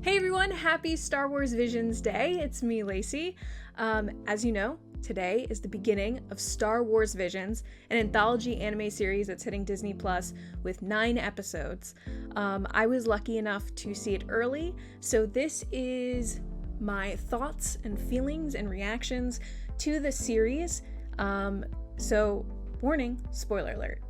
Hey everyone, happy Star Wars Visions Day. It's me, Lacey. As you know, today is the beginning of Star Wars Visions, an anthology anime series that's hitting Disney Plus with 9 episodes. I was lucky enough to see it early, so this is my thoughts and feelings and reactions to the series. So, warning, spoiler alert.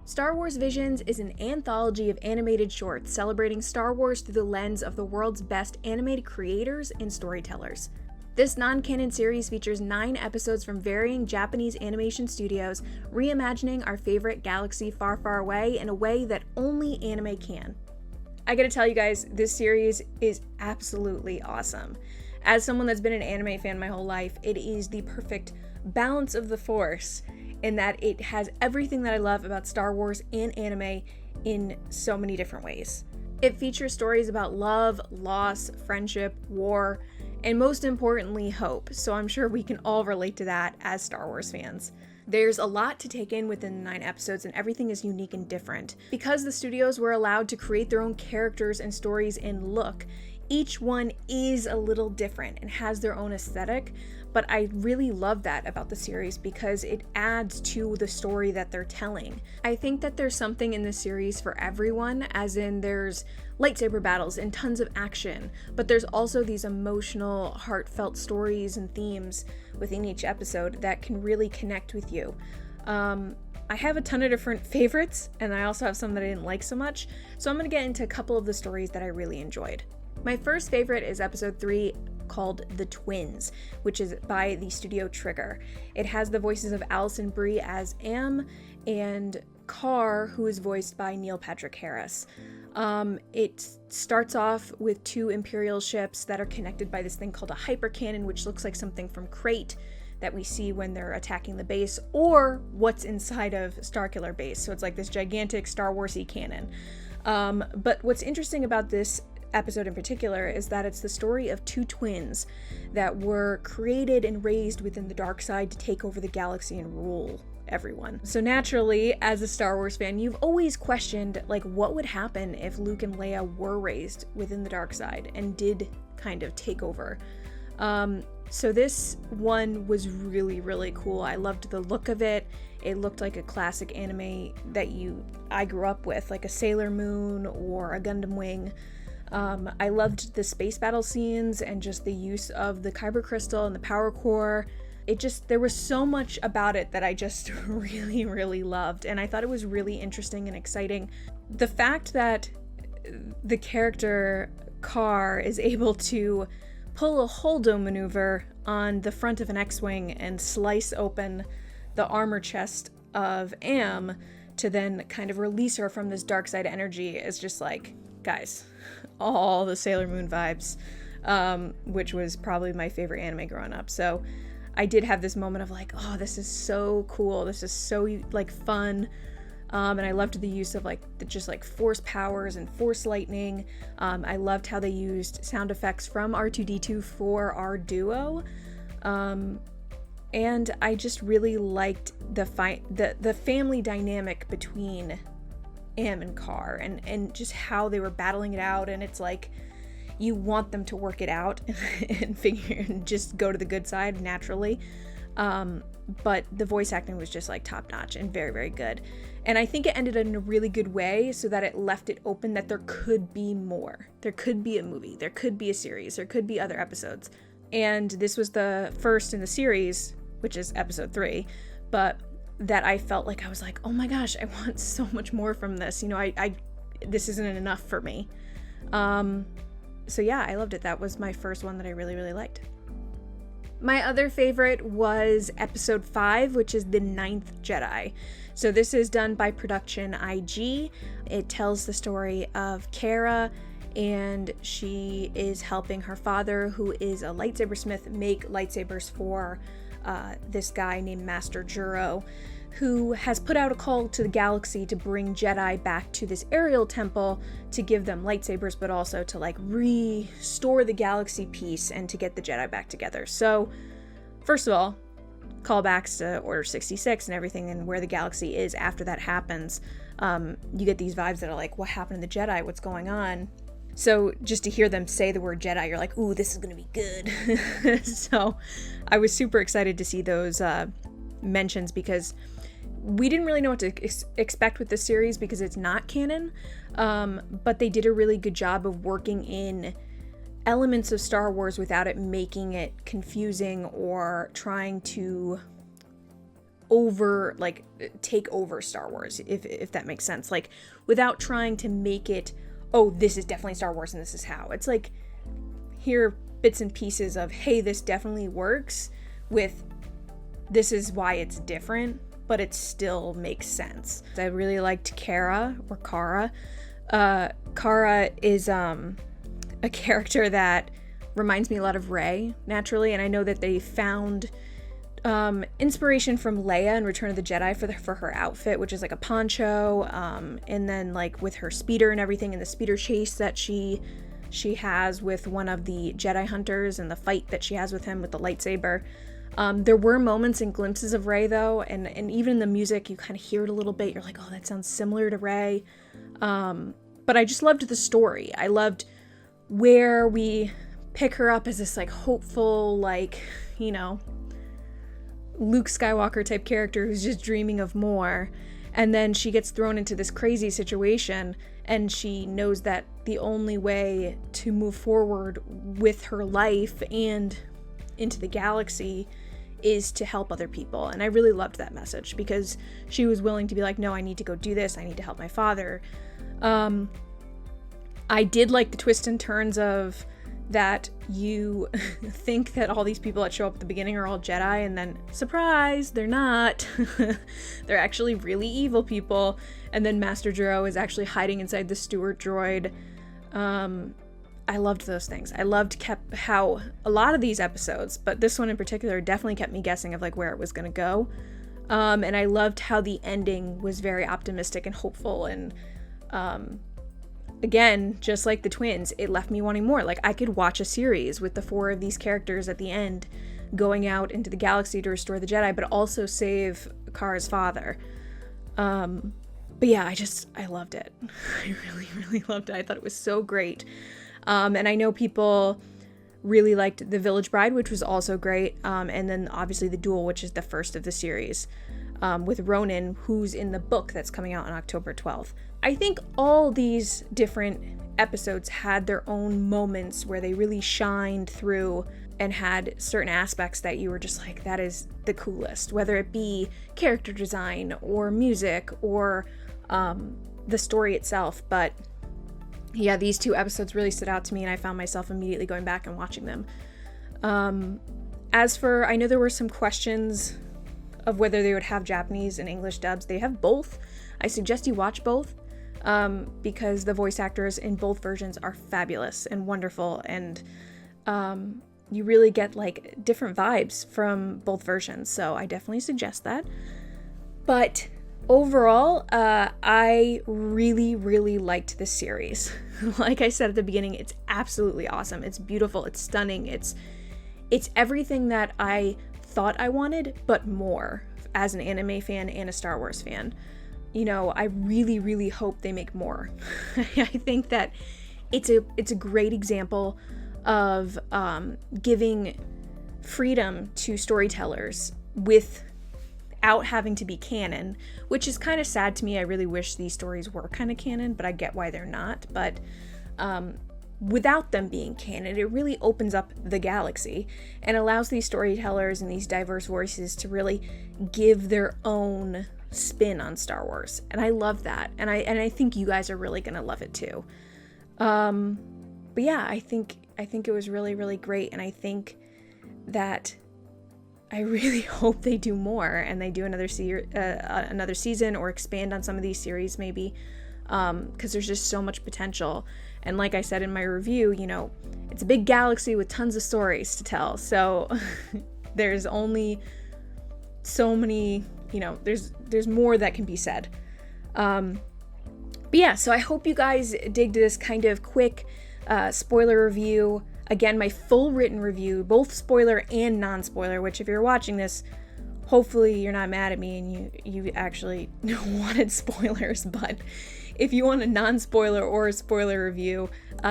Star Wars Visions is an anthology of animated shorts celebrating Star Wars through the lens of the world's best animated creators and storytellers. This non-canon series features 9 episodes from varying Japanese animation studios, reimagining our favorite galaxy far, far away in a way that only anime can. I gotta tell you guys, this series is absolutely awesome. As someone that's been an anime fan my whole life, it is the perfect balance of the Force, in that it has everything that I love about Star Wars and anime in so many different ways. It features stories about love, loss, friendship, war, and most importantly, hope, so I'm sure we can all relate to that as Star Wars fans. There's a lot to take in within the 9 episodes, and everything is unique and different. Because the studios were allowed to create their own characters and stories and look, each one is a little different and has their own aesthetic, but I really love that about the series because it adds to the story that they're telling. I think that there's something in this series for everyone, as in there's lightsaber battles and tons of action, but there's also these emotional, heartfelt stories and themes within each episode that can really connect with you. I have a ton of different favorites, and I also have some that I didn't like so much, so I'm going to get into a couple of the stories that I really enjoyed. My first favorite is episode 3, called The Twins, which is by the studio Trigger. It has the voices of Alison Brie as Am and Carr, who is voiced by Neil Patrick Harris. It starts off with 2 Imperial ships that are connected by this thing called a hypercannon, which looks like something from Crate that we see when they're attacking the base, or what's inside of Starkiller Base. So it's like this gigantic Star Wars-y cannon. But what's interesting about this episode in particular is that it's the story of 2 twins that were created and raised within the dark side to take over the galaxy and rule everyone. So naturally, as a Star Wars fan, you've always questioned, like, what would happen if Luke and Leia were raised within the dark side and did kind of take over. So this one was really, really cool. I loved the look of it. It looked like a classic anime that I grew up with, like a Sailor Moon or a Gundam Wing. I loved the space battle scenes and just the use of the Kyber Crystal and the power core. There was so much about it that I just really, really loved, and I thought it was really interesting and exciting. The fact that the character Carr is able to pull a holdo maneuver on the front of an X-Wing and slice open the armor chest of Am to then kind of release her from this dark side energy is just like, guys, all the Sailor Moon vibes, which was probably my favorite anime growing up. So I did have this moment of like, oh, this is so cool. This is so like fun. And I loved the use of like just like force powers and force lightning. I loved how they used sound effects from R2-D2 for our duo. And I just really liked the family dynamic between Am and Carr and just how they were battling it out, and it's like you want them to work it out and just go to the good side naturally. But the voice acting was just like top notch and very, very good. And I think it ended in a really good way so that it left it open that there could be more. There could be a movie, there could be a series, there could be other episodes. And this was the first in the series, which is episode 3, but that I felt like I was like, oh my gosh, I want so much more from this. You know, this isn't enough for me. So yeah, I loved it. That was my first one that I really, really liked. My other favorite was episode 5, which is The Ninth Jedi. So this is done by Production IG. It tells the story of Cara, and she is helping her father, who is a lightsaber smith, make lightsabers for this guy named Master Juro, who has put out a call to the galaxy to bring Jedi back to this aerial temple to give them lightsabers, but also to like restore the galaxy peace and to get the Jedi back together. So, first of all, callbacks to Order 66 and everything, and where the galaxy is after that happens. You get these vibes that are like, what happened to the Jedi? What's going on? So just to hear them say the word Jedi, you're like, ooh, this is going to be good. So I was super excited to see those mentions, because we didn't really know what to expect with this series because it's not canon. But they did a really good job of working in elements of Star Wars without it making it confusing or trying to take over Star Wars, if that makes sense. Like, without trying to make it, oh, this is definitely Star Wars and this is how. It's like, here are bits and pieces of, hey, this definitely works, with this is why it's different, but it still makes sense. I really liked Cara. Cara is a character that reminds me a lot of Rey, naturally, and I know that they found inspiration from Leia in Return of the Jedi for her outfit, which is like a poncho, and then like with her speeder and everything, and the speeder chase that she has with one of the Jedi hunters, and the fight that she has with him with the lightsaber. There were moments and glimpses of Rey though, and even in the music you kind of hear it a little bit. You're like, oh, that sounds similar to Rey. But I just loved the story. I loved where we pick her up as this like hopeful, like, you know, Luke Skywalker type character who's just dreaming of more, and then she gets thrown into this crazy situation, and she knows that the only way to move forward with her life and into the galaxy is to help other people. And I really loved that message, because she was willing to be like, no, I need to go do this, I need to help my father. I did like the twists and turns of that you think that all these people that show up at the beginning are all Jedi, and then surprise, they're not. They're actually really evil people, and then Master Jiro is actually hiding inside the steward droid. I loved those things. I loved how a lot of these episodes, but this one in particular, definitely kept me guessing of like where it was going to go. And I loved how the ending was very optimistic and hopeful, and again, just like the twins, it left me wanting more. Like, I could watch a series with the 4 of these characters at the end going out into the galaxy to restore the Jedi, but also save Cara's father. But yeah, I loved it. I really, really loved it. I thought it was so great. And I know people really liked The Village Bride, which was also great. And then obviously The Duel, which is the first of the series, with Ronan, who's in the book that's coming out on October 12th. I think all these different episodes had their own moments where they really shined through and had certain aspects that you were just like, that is the coolest, whether it be character design or music or the story itself. But yeah, these 2 episodes really stood out to me, and I found myself immediately going back and watching them. As for, I know there were some questions of whether they would have Japanese and English dubs. They have both. I suggest you watch both, because the voice actors in both versions are fabulous and wonderful, and you really get like different vibes from both versions, so I definitely suggest that. But overall, I really, really liked this series. Like I said at the beginning, it's absolutely awesome. It's beautiful. It's stunning. It's everything that I thought I wanted, but more, as an anime fan and a Star Wars fan. You know, I really, really hope they make more. I think that it's a great example of giving freedom to storytellers without having to be canon, which is kind of sad to me. I really wish these stories were kind of canon, but I get why they're not. But without them being canon, it really opens up the galaxy and allows these storytellers and these diverse voices to really give their own spin on Star Wars, and I love that, and I think you guys are really gonna love it too. But yeah, I think it was really, really great, and I think that I really hope they do more and they do another season or expand on some of these series maybe, because there's just so much potential. And like I said in my review, you know, it's a big galaxy with tons of stories to tell, so there's only so many, you know, there's more that can be said. But yeah, so I hope you guys digged this kind of quick spoiler review. Again, my full written review, both spoiler and non-spoiler, which if you're watching this, hopefully you're not mad at me and you actually wanted spoilers, but if you want a non-spoiler or a spoiler review,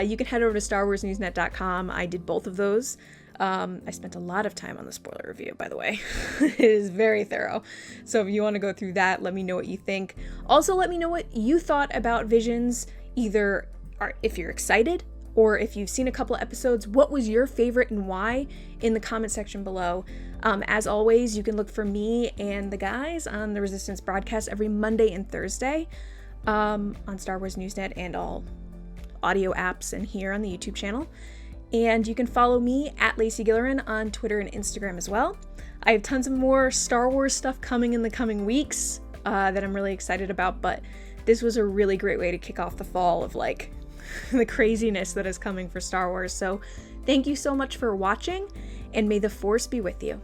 you can head over to StarWarsNewsNet.com. I did both of those. I spent a lot of time on the spoiler review, by the way. It is very thorough. So if you want to go through that, let me know what you think. Also, let me know what you thought about Visions, either if you're excited or if you've seen a couple of episodes, what was your favorite and why, in the comment section below. As always, you can look for me and the guys on the Resistance broadcast every Monday and Thursday on Star Wars Newsnet and all audio apps and here on the YouTube channel. And you can follow me at Lacey Gilleran on Twitter and Instagram as well. I have tons of more Star Wars stuff coming in the coming weeks that I'm really excited about, but this was a really great way to kick off the fall of like the craziness that is coming for Star Wars. So thank you so much for watching, and may the Force be with you.